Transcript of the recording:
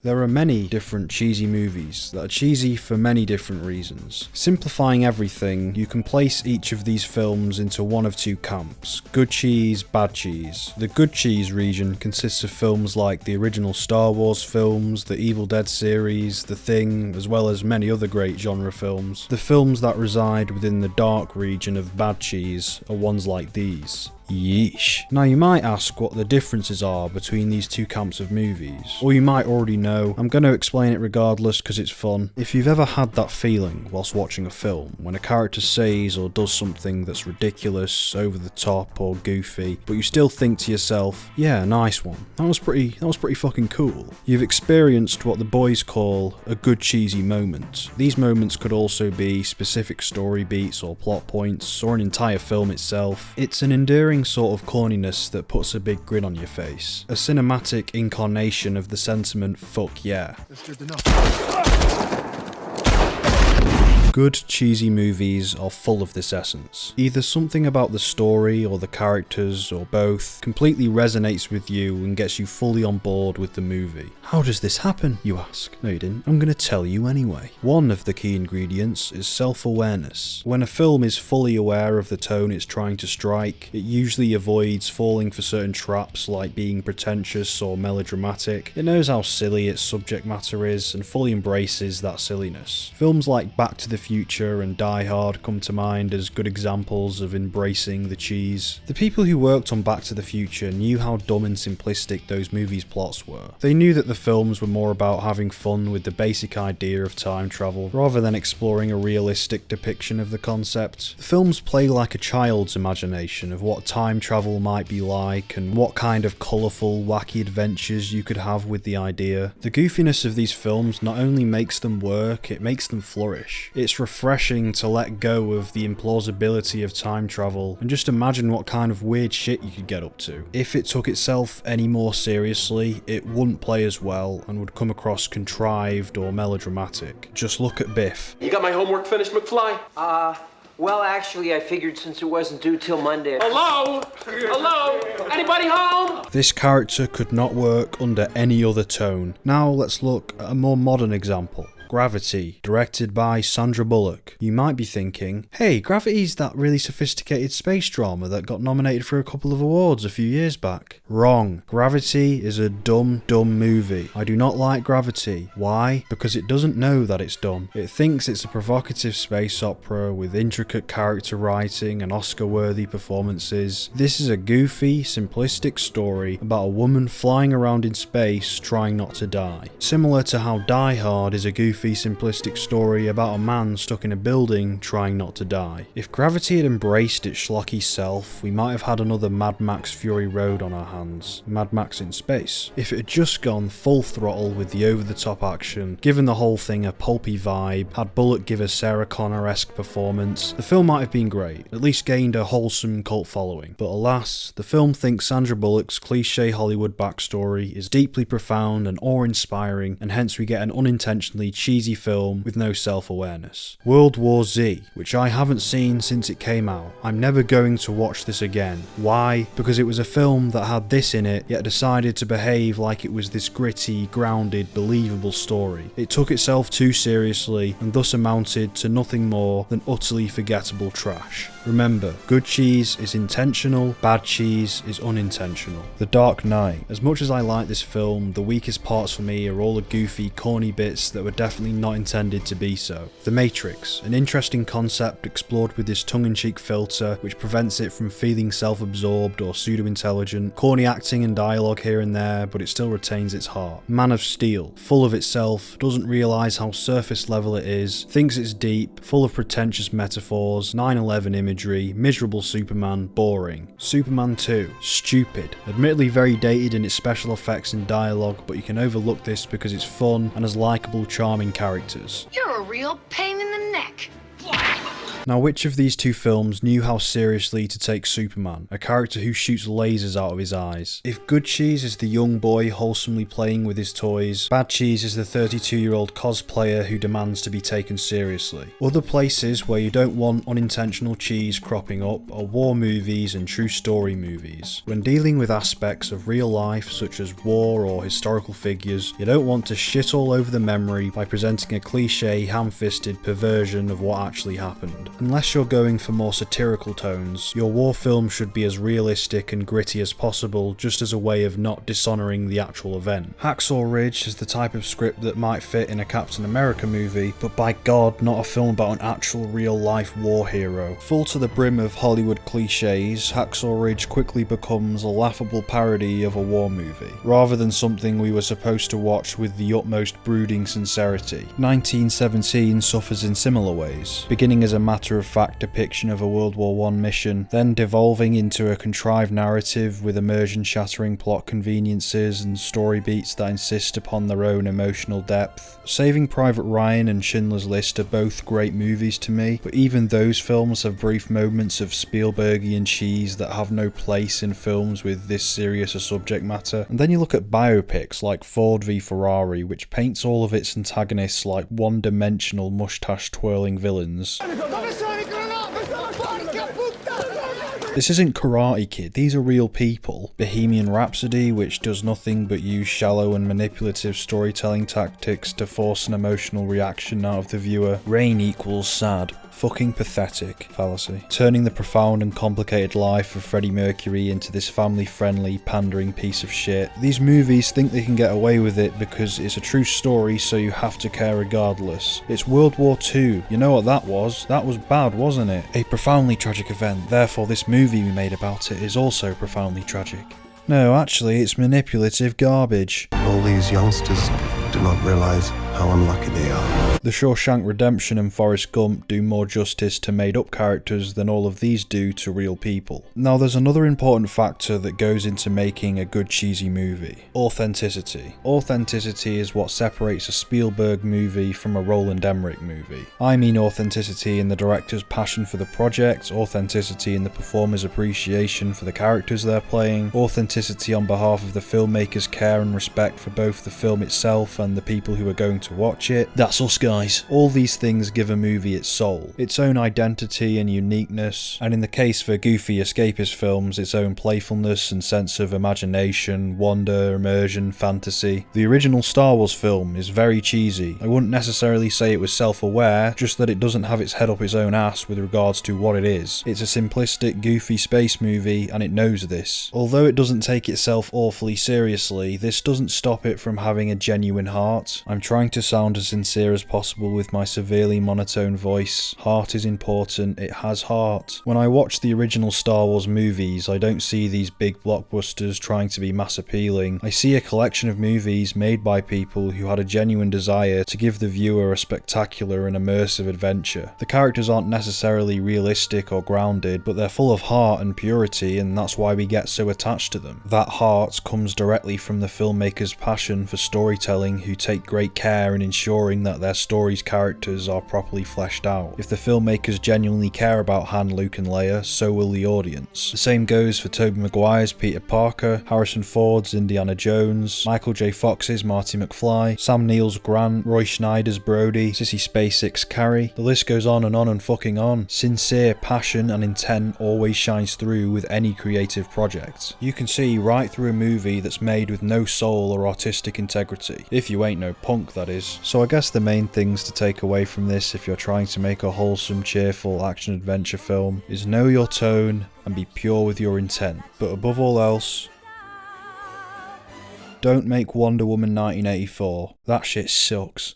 There are many different cheesy movies that are cheesy for many different reasons. Simplifying everything, you can place each of these films into one of two camps: good cheese, bad cheese. The good cheese region consists of films like the original Star Wars films, the Evil Dead series, The Thing, as well as many other great genre films. The films that reside within the dark region of bad cheese are ones like these. Yeesh. Now you might ask what the differences are between these two camps of movies, or you might already know. I'm going to explain it regardless because it's fun. If you've ever had that feeling whilst watching a film, when a character says or does something that's ridiculous, over the top or goofy, but you still think to yourself, yeah, nice one, that was pretty fucking cool. You've experienced what the boys call a good cheesy moment. These moments could also be specific story beats or plot points, or an entire film itself. It's an endearing sort of corniness that puts a big grin on your face. A cinematic incarnation of the sentiment fuck yeah. That's good enough. Good cheesy movies are full of this essence. Either something about the story or the characters or both completely resonates with you and gets you fully on board with the movie. How does this happen, you ask? No you didn't, I'm gonna tell you anyway. One of the key ingredients is self-awareness. When a film is fully aware of the tone it's trying to strike, it usually avoids falling for certain traps like being pretentious or melodramatic. It knows how silly its subject matter is and fully embraces that silliness. Films like Back to the Future and Die Hard come to mind as good examples of embracing the cheese. The people who worked on Back to the Future knew how dumb and simplistic those movies' plots were. They knew that the films were more about having fun with the basic idea of time travel, rather than exploring a realistic depiction of the concept. The films play like a child's imagination of what time travel might be like and what kind of colourful, wacky adventures you could have with the idea. The goofiness of these films not only makes them work, it makes them flourish. It's refreshing to let go of the implausibility of time travel and just imagine what kind of weird shit you could get up to. If it took itself any more seriously, it wouldn't play as well and would come across contrived or melodramatic. Just look at Biff. You got my homework finished, McFly? Well, actually, I figured since it wasn't due till Monday. Hello? Hello? Anybody home? This character could not work under any other tone. Now let's look at a more modern example. Gravity, directed by Sandra Bullock. You might be thinking, hey, Gravity's that really sophisticated space drama that got nominated for a couple of awards a few years back. Wrong. Gravity is a dumb movie. I do not like Gravity. Why? Because it doesn't know that it's dumb. It thinks it's a provocative space opera with intricate character writing and Oscar-worthy performances. This is a goofy, simplistic story about a woman flying around in space trying not to die. Similar to how Die Hard is a goofy, simplistic story about a man stuck in a building trying not to die. If Gravity had embraced its schlocky self, we might have had another Mad Max Fury Road on our hands. Mad Max in space. If it had just gone full throttle with the over-the-top action, given the whole thing a pulpy vibe, had Bullock give a Sarah Connor-esque performance, the film might have been great, at least gained a wholesome cult following. But alas, the film thinks Sandra Bullock's cliche Hollywood backstory is deeply profound and awe-inspiring, and hence we get an unintentionally cheesy film with no self-awareness. World War Z, which I haven't seen since it came out. I'm never going to watch this again. Why? Because it was a film that had this in it, yet decided to behave like it was this gritty, grounded, believable story. It took itself too seriously and thus amounted to nothing more than utterly forgettable trash. Remember, good cheese is intentional, bad cheese is unintentional. The Dark Knight. As much as I like this film, the weakest parts for me are all the goofy, corny bits that were definitely not intended to be so. The Matrix. An interesting concept explored with this tongue-in-cheek filter which prevents it from feeling self-absorbed or pseudo-intelligent. Corny acting and dialogue here and there, but it still retains its heart. Man of Steel. Full of itself, doesn't realise how surface level it is, thinks it's deep, full of pretentious metaphors, 9/11 imagery, miserable Superman, boring. Superman 2. Stupid. Admittedly very dated in its special effects and dialogue, but you can overlook this because it's fun and has likeable, charming characters. You're a real pain in the neck. Now, which of these two films knew how seriously to take Superman, a character who shoots lasers out of his eyes? If Good Cheese is the young boy wholesomely playing with his toys, Bad Cheese is the 32-year-old cosplayer who demands to be taken seriously. Other places where you don't want unintentional cheese cropping up are war movies and true story movies. When dealing with aspects of real life such as war or historical figures, you don't want to shit all over the memory by presenting a cliche, ham-fisted perversion of what actually happened. Unless you're going for more satirical tones, your war film should be as realistic and gritty as possible, just as a way of not dishonouring the actual event. Hacksaw Ridge is the type of script that might fit in a Captain America movie, but by God, not a film about an actual real-life war hero. Full to the brim of Hollywood cliches, Hacksaw Ridge quickly becomes a laughable parody of a war movie, rather than something we were supposed to watch with the utmost brooding sincerity. 1917 suffers in similar ways, beginning as a matter-of-fact depiction of a World War I mission, then devolving into a contrived narrative with immersion-shattering plot conveniences and story beats that insist upon their own emotional depth. Saving Private Ryan and Schindler's List are both great movies to me, but even those films have brief moments of Spielbergian cheese that have no place in films with this serious a subject matter. And then you look at biopics like Ford v Ferrari, which paints all of its antagonists like one-dimensional mustache-twirling villains. This isn't Karate Kid, these are real people. Bohemian Rhapsody, which does nothing but use shallow and manipulative storytelling tactics to force an emotional reaction out of the viewer. Rain equals sad. Fucking pathetic fallacy. Turning the profound and complicated life of Freddie Mercury into this family-friendly, pandering piece of shit. These movies think they can get away with it because it's a true story, so you have to care regardless. It's World War II. You know what that was? That was bad, wasn't it? A profoundly tragic event. Therefore, this movie we made about it is also profoundly tragic. No, actually, it's manipulative garbage. All these youngsters do not realize how unlucky they are. The Shawshank Redemption and Forrest Gump do more justice to made-up characters than all of these do to real people. Now, there's another important factor that goes into making a good cheesy movie. Authenticity. Authenticity is what separates a Spielberg movie from a Roland Emmerich movie. I mean authenticity in the director's passion for the project, authenticity in the performer's appreciation for the characters they're playing, authenticity on behalf of the filmmaker's care and respect for both the film itself and the people who are going to watch it. That's us, guys. All these things give a movie its soul, its own identity and uniqueness, and in the case for goofy escapist films, its own playfulness and sense of imagination, wonder, immersion, fantasy. The original Star Wars film is very cheesy. I wouldn't necessarily say it was self-aware, just that it doesn't have its head up its own ass with regards to what it is. It's a simplistic, goofy space movie, and it knows this. Although it doesn't take itself awfully seriously, this doesn't stop it from having a genuine heart. I'm trying to sound as sincere as possible with my severely monotone voice. Heart is important, it has heart. When I watch the original Star Wars movies, I don't see these big blockbusters trying to be mass appealing. I see a collection of movies made by people who had a genuine desire to give the viewer a spectacular and immersive adventure. The characters aren't necessarily realistic or grounded, but they're full of heart and purity, and that's why we get so attached to them. That heart comes directly from the filmmaker's passion for storytelling, who take great care in ensuring that their story's characters are properly fleshed out. If the filmmakers genuinely care about Han, Luke and Leia, so will the audience. The same goes for Tobey Maguire's Peter Parker, Harrison Ford's Indiana Jones, Michael J. Fox's Marty McFly, Sam Neill's Grant, Roy Schneider's Brody, Sissy Spacek's Carrie. The list goes on and fucking on. Sincere passion and intent always shines through with any creative project. You can see right through a movie that's made with no soul or artistic integrity. If you ain't no punk, that is. So I guess the main things to take away from this if you're trying to make a wholesome, cheerful action-adventure film is know your tone and be pure with your intent. But above all else, don't make Wonder Woman 1984. That shit sucks.